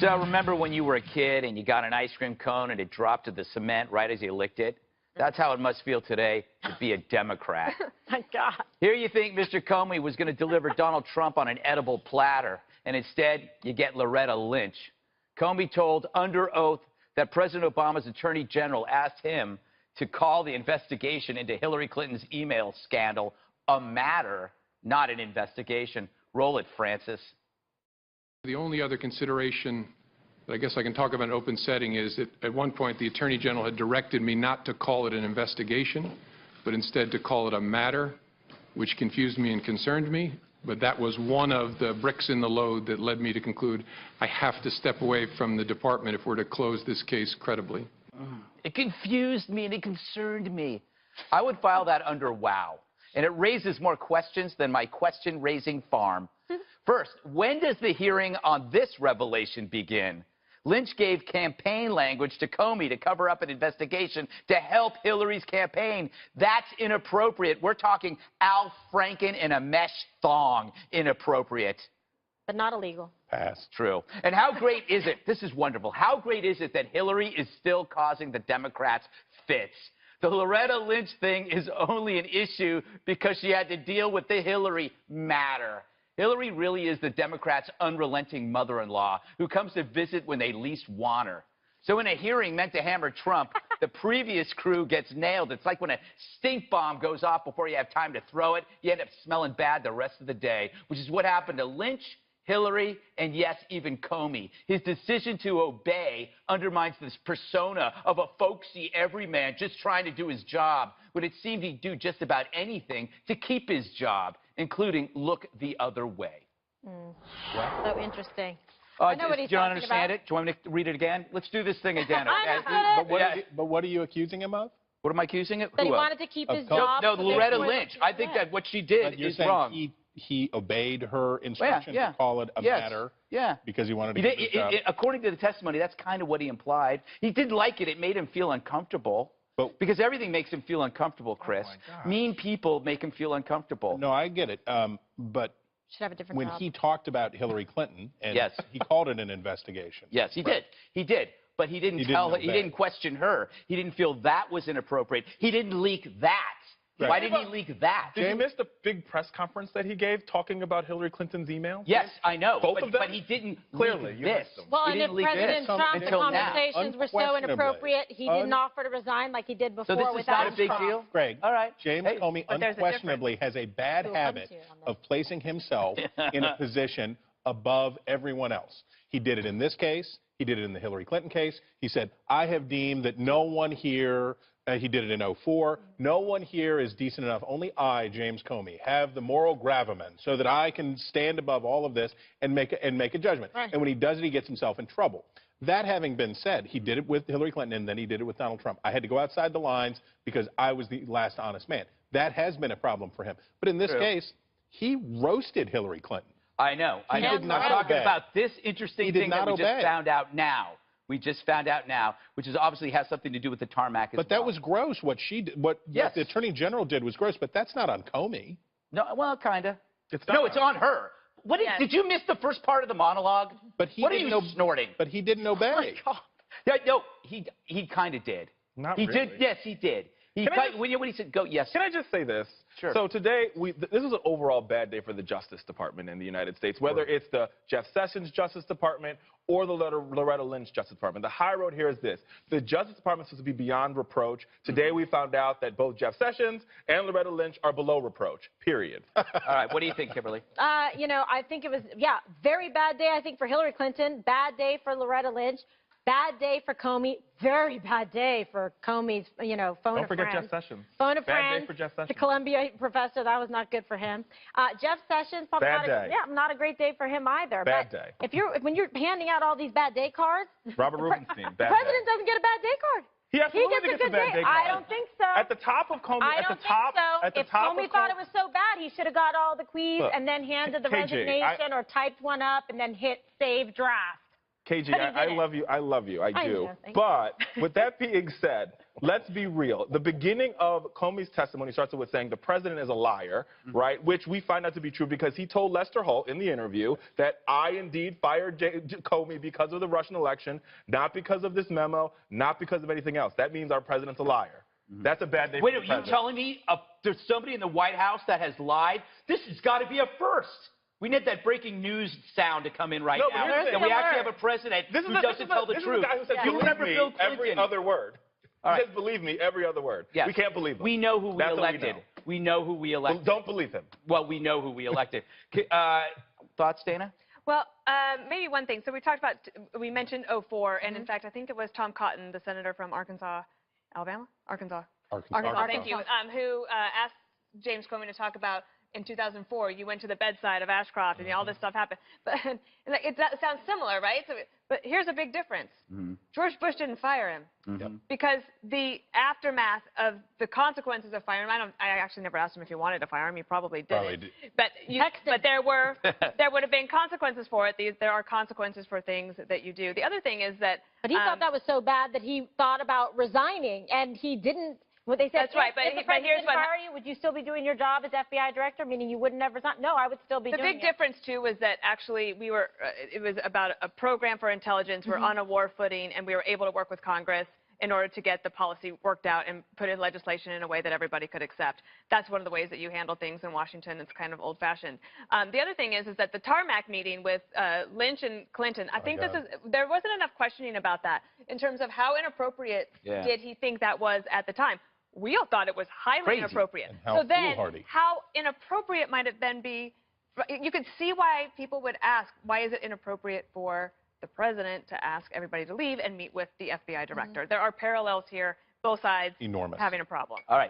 So remember when you were a kid and you got an ice cream cone and it dropped to the cement right as you licked it? That's how it must feel today to be a Democrat. My God. Here you think Mr. Comey was going to deliver Donald Trump on an edible platter, and instead you get Loretta Lynch. Comey told under oath that President Obama's Attorney General asked him to call the investigation into Hillary Clinton's email scandal a matter, not an investigation. Roll it, Francis. The only other consideration that I guess I can talk about in an open setting is that at one point the Attorney General had directed me not to call it an investigation, but instead to call it a matter, which confused me and concerned me. But that was one of the bricks in the load that led me to conclude I have to step away from the department if we're to close this case credibly. It confused me and it concerned me. I would file that under wow. And it raises more questions than my question-raising farm. First, when does the hearing on this revelation begin? Lynch gave campaign language to Comey to cover up an investigation to help Hillary's campaign. That's inappropriate. We're talking Al Franken in a mesh thong. Inappropriate. But not illegal. Pass. True. And how great is it? This is wonderful. How great is it that Hillary is still causing the Democrats fits? The Loretta Lynch thing is only an issue because she had to deal with the Hillary matter. Hillary really is the Democrats' unrelenting mother-in-law who comes to visit when they least want her. So in a hearing meant to hammer Trump, the previous crew gets nailed. It's like when a stink bomb goes off before you have time to throw it, you end up smelling bad the rest of the day, which is what happened to Lynch, Hillary, and yes, even Comey. His decision to obey undermines this persona of a folksy everyman just trying to do his job, when it seemed he'd do just about anything to keep his job, including look the other way. So interesting. I know what he's talking about. Do you not understand it? Do you want me to read it again? Let's do this thing again. But what are you accusing him of? What am I accusing him? That he wanted to keep his job. No, Loretta Lynch. I think that what she did is wrong. He obeyed her instruction to call it a matter because he wanted to get his job. According to the testimony, that's kind of what he implied. He didn't like it. It made him feel uncomfortable. Because everything makes him feel uncomfortable, Chris. Mean people make him feel uncomfortable. No, I get it. But should have a different when job. he talked about Hillary Clinton, and he called it an investigation. Yes, he did. He did. But he didn't he didn't question her. He didn't feel that was inappropriate. He didn't leak that. Right. Why didn't he leak that? Did you miss the big press conference that he gave talking about Hillary Clinton's email? Yes, I know. Both of them? But he didn't Clearly, leak this. Well, and if President Trump's conversations were so inappropriate, he didn't offer to resign like he did before. So this is not a big deal? Greg, all right. James Comey unquestionably has a bad habit of placing himself in a position above everyone else. He did it in this case. He did it in the Hillary Clinton case. He said, I have deemed that no one here, he did it in 2004, no one here is decent enough. Only I, James Comey, have the moral gravamen so that I can stand above all of this and make a judgment. Right. And when he does it, he gets himself in trouble. That having been said, he did it with Hillary Clinton and then he did it with Donald Trump. I had to go outside the lines because I was the last honest man. That has been a problem for him. But in this case, he roasted Hillary Clinton. I know. I'm talking about this interesting thing that we just found out now. We just found out now, which is obviously has something to do with the tarmac as well. But that was gross. What she did, what the Attorney General did was gross. But that's not on Comey. No, well, kind of. No, it's on her. What did you miss the first part of the monologue? But he what are you snorting? But he didn't obey. Oh my God. Yeah, no, he kind of did. Not he really. did. Yes, he did. When he said go, yes. Can I just say this? Sure. So today, this is an overall bad day for the Justice Department in the United States, whether it's the Jeff Sessions Justice Department or the Loretta Lynch Justice Department. The high road here is this. The Justice Department is supposed to be beyond reproach. Today, we found out that both Jeff Sessions and Loretta Lynch are below reproach, period. All right. What do you think, Kimberly? You know, I think it was, very bad day, I think, for Hillary Clinton. Bad day for Loretta Lynch. Bad day for Comey. Very bad day for Comey's, phone a friend. Don't forget Jeff Sessions. Phone a friend. Bad day for Jeff Sessions. The Columbia professor, that was not good for him. Jeff Sessions, probably not a great day for him either. Bad day. When you're handing out all these bad day cards, Robert Rubenstein, the president doesn't get a bad day card. He absolutely gets a bad day card. I don't think so. At the top of Comey, I don't think so. If Comey thought it was so bad, he should have got all the quees and then handed the resignation or typed one up and then hit save draft. KG, But he I didn't. love you. I love you. I do. know, thank you. But with that being said, let's be real. The beginning of Comey's testimony starts with saying the president is a liar, right? Which we find out to be true because he told Lester Holt in the interview that I indeed fired Comey because of the Russian election, not because of this memo, not because of anything else. That means our president's a liar. That's a bad day Wait, for the are you president. telling me there's somebody in the White House that has lied? This has got to be a first. We need that breaking news sound to come in right No, but now. here's the That thing. we actually have a president who doesn't tell the this truth. Is the guy who said, You believe remember me Bill Clinton? every other word. All He right. says, believe me every other word. Yes. We can't believe him. We know who we That's what we elected. know. We know who we elected. Don't believe him. Well, we know who we elected. Thoughts, Dana? Well, maybe one thing. So we mentioned 04, and in fact, I think it was Tom Cotton, the senator from Arkansas, Alabama? Arkansas. Thank you. Who asked James Comey to talk about in 2004, you went to the bedside of Ashcroft and all this stuff happened. But it sounds similar, right? So, but here's a big difference. George Bush didn't fire him because the aftermath of the consequences of firing him, I actually never asked him if he wanted to fire him. He probably didn't. But there would have been consequences for it. There are consequences for things that you do. The other thing is that. But he thought that was so bad that he thought about resigning, and he didn't. What they said, That's right, if the president didn't fire you, would you still be doing your job as FBI director? Meaning you would never resign? No, I would still be doing it. The big difference, too, was that actually it was about a program for intelligence. We're on a war footing, and we were able to work with Congress in order to get the policy worked out and put in legislation in a way that everybody could accept. That's one of the ways that you handle things in Washington. It's kind of old-fashioned. The other thing is that the tarmac meeting with Lynch and Clinton, I think there wasn't enough questioning about that in terms of how inappropriate did he think that was at the time. We all thought it was highly inappropriate. And how so then, foolhardy. how inappropriate might it then be? You could see why people would ask, why is it inappropriate for the president to ask everybody to leave and meet with the FBI director? There are parallels here, both sides Enormous. having a problem. All right.